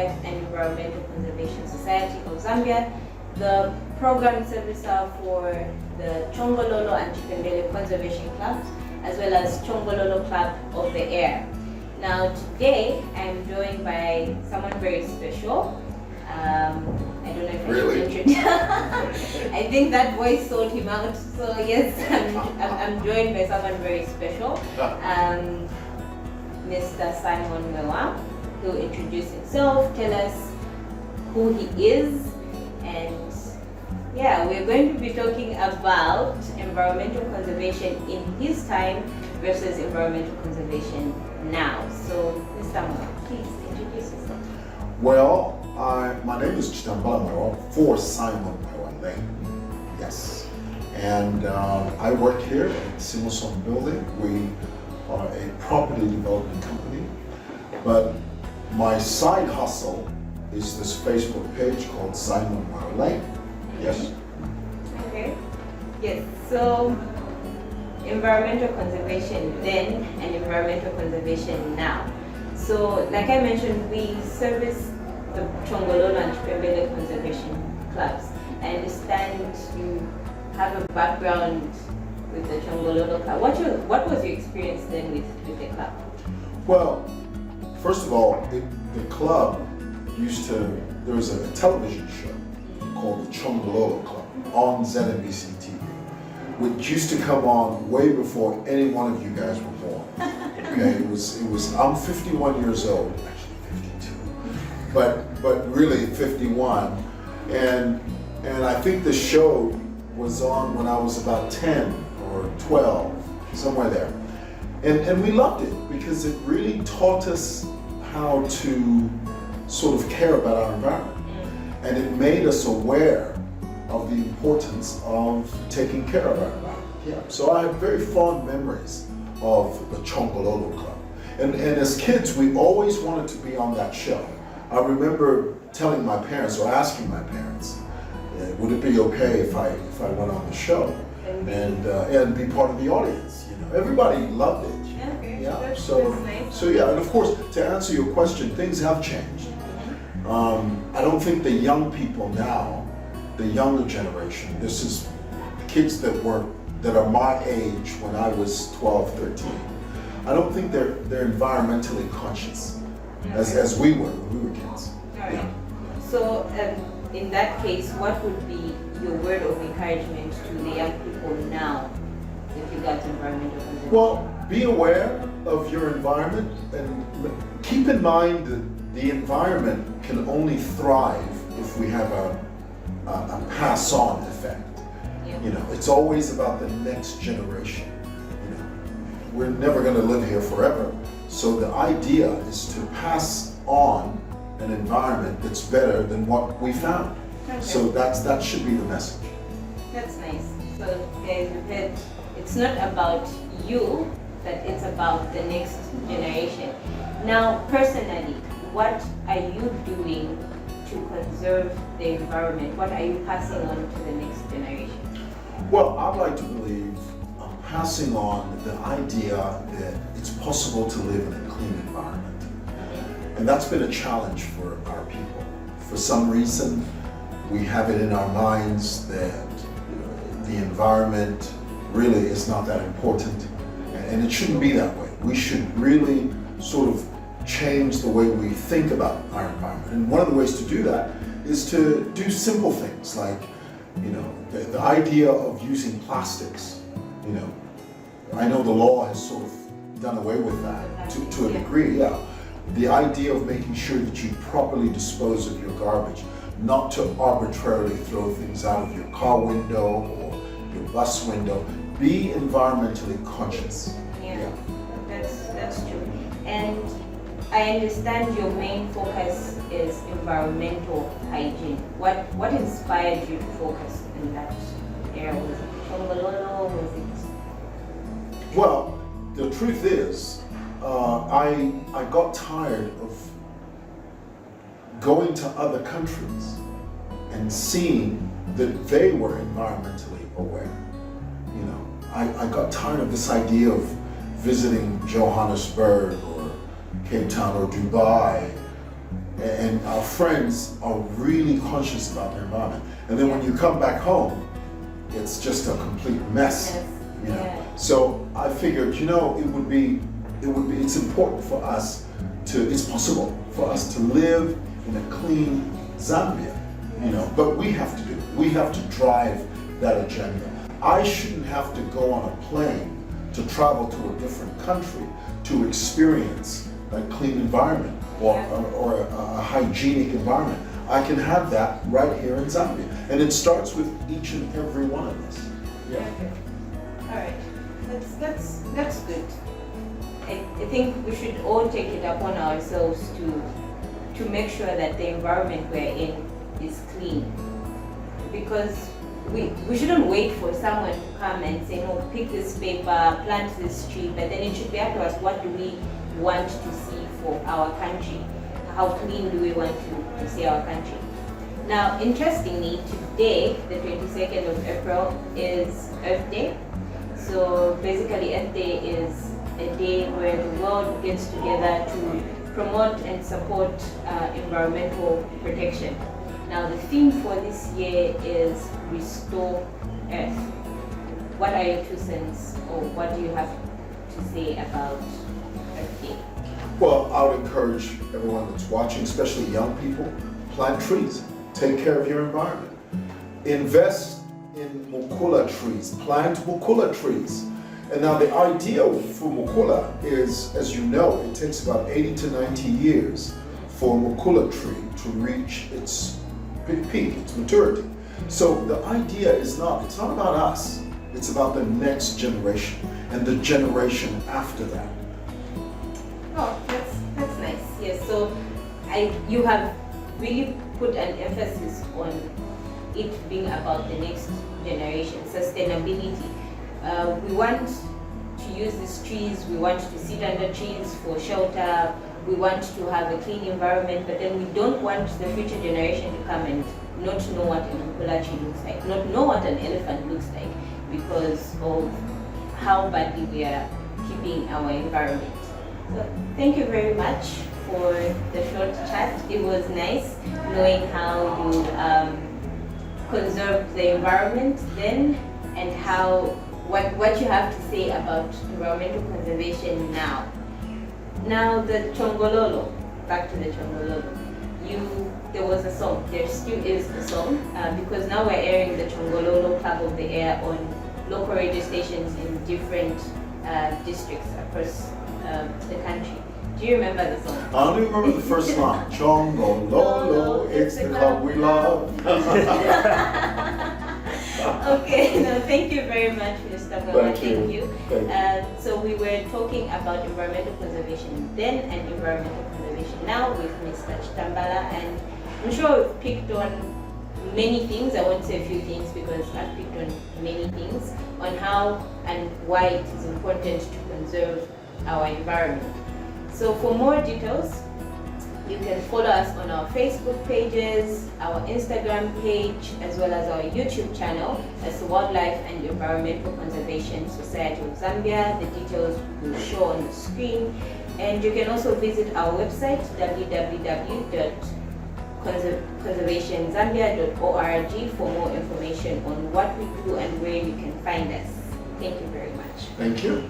Wildlife and Environmental Conservation Society of Zambia, the program servicer for the Chongololo and Chitambala Conservation Clubs, as well as Chongololo Club of the Air. Now today I'm joined by someone very special. I don't know if I should introduce. I think that voice sold him out. So yes, I'm joined by someone very special, Mr. Simon Mwewa, who will introduce himself, tell us who he is, and yeah, we're going to be talking about environmental conservation in his time versus environmental conservation now. So, Mr. Mwewa, please introduce yourself. Well, my name is Chitambala Mwewa for Simon Mwewa Lane. Yes. And I work here at Simon Building. We are a property development company. But my side hustle is this Facebook page called Simon Mwewa Lane. Yes. Okay. Yes. So, environmental conservation then and environmental conservation now. So, like I mentioned, we service the Chongololo and Chitambala conservation clubs. I understand you have a background with the Chongololo club. What was your experience then with the club? Well, first of all, the club there was a television show called the Chongololo Club on ZNBC TV, which used to come on way before any one of you guys were born. Okay, it was. I'm 51 years old, actually 52, but really 51, and I think the show was on when I was about 10 or 12, somewhere there, and we loved it because it really taught us how to sort of care about our environment. And it made us aware of the importance of taking care of our environment. Yeah. So I have very fond memories of the Chongololo Club. And as kids, we always wanted to be on that show. I remember telling my parents or asking my parents, would it be okay if I went on the show and be part of the audience? You know, everybody loved it. Okay. Yeah. That's nice. So yeah, and of course, to answer your question, things have changed. I don't think the young people now, the younger generation, this is kids that are my age when I was 12, 13. I don't think they're environmentally conscious as we were when we were kids. Right. Yeah. So in that case, what would be your word of encouragement to the young people now with regards to environmental conservation? Well, be aware of your environment and keep in mind that the environment can only thrive if we have a pass-on effect. Yeah. You know, it's always about the next generation. You know, we're never going to live here forever. So the idea is to pass on an environment that's better than what we found. Okay. So that should be the message. That's nice. So guys, we've heard it's not about you, but it's about the next generation. Now, personally, what are you doing to conserve the environment? What are you passing on to the next generation? Well, I'd like to believe I'm passing on the idea that it's possible to live in a clean environment. And that's been a challenge for our people. For some reason, we have it in our minds that the environment really is not that important. And it shouldn't be that way. We should really sort of change the way we think about our environment. And one of the ways to do that is to do simple things like, you know, the idea of using plastics. You know, I know the law has sort of done away with that to a degree, yeah. The idea of making sure that you properly dispose of your garbage, not to arbitrarily throw things out of your car window or your bus window. Be environmentally conscious. Yeah. That's true. And I understand your main focus is environmental hygiene. What inspired you to focus in that area? Was it Chongololo? Was it? Well, the truth is, I got tired of going to other countries and seeing that they were environmentally aware. You know, I got tired of this idea of visiting Johannesburg or Cape Town or Dubai and our friends are really conscious about their environment. And then when you come back home, it's just a complete mess. Yes. You know? Yeah. So I figured, it's important for us it's possible for us to live in a clean Zambia, but we have to drive that agenda. I shouldn't have to go on a plane to travel to a different country to experience a clean environment or a hygienic environment. I can have that right here in Zambia. And it starts with each and every one of us. Yeah. Okay. All right. That's good. I think we should all take it upon ourselves to make sure that the environment we're in is clean. Because we shouldn't wait for someone to come and say, no, pick this paper, plant this tree, but then it should be up to us, what do we want to see for our country? How clean do we want to see our country? Now, interestingly, today, the 22nd of April, is Earth Day. So basically, Earth Day is a day where the world gets together to promote and support environmental protection. Now, the theme for this year is Restore Earth. What are your 2 cents, or what do you have to say about Earth Day? Well, I would encourage everyone that's watching, especially young people, plant trees. Take care of your environment. Invest in mukula trees. Plant mukula trees. And now the idea for mukula is, as you know, it takes about 80 to 90 years for a mukula tree to reach its peak, its maturity. So the idea it's not about us. It's about the next generation and the generation after that. Oh, that's nice. Yes. So you have really put an emphasis on it being about the next generation, sustainability. We want to use these trees, we want to sit under trees for shelter, we want to have a clean environment, but then we don't want the future generation to come and not know what a mukula tree looks like, not know what an elephant looks like, because of how badly we are keeping our environment. So thank you very much for the short chat. It was nice knowing how you conserved the environment then, and what you have to say about environmental conservation now. Now the Chongololo, back to the Chongololo. There was a song, there still is a song, because now we're airing the Chongololo Club of the Air on local radio stations in different districts across the country. Do you remember the song? I only remember the first line. Chongololo, it's the club we love. Okay, no, thank you very much, Mr. Mwewa. Thank you. So we were talking about environmental conservation then and environmental conservation now with Mr. Chitambala, and I'm sure we've picked on many things. I won't say a few things because I've picked on many things on how and why it is important to conserve our environment. So for more details, you can follow us on our Facebook pages, our Instagram page, as well as our YouTube channel as the Wildlife and Environmental Conservation Society of Zambia. The details will show on the screen. And you can also visit our website, www.conservationzambia.org, for more information on what we do and where you can find us. Thank you very much. Thank you.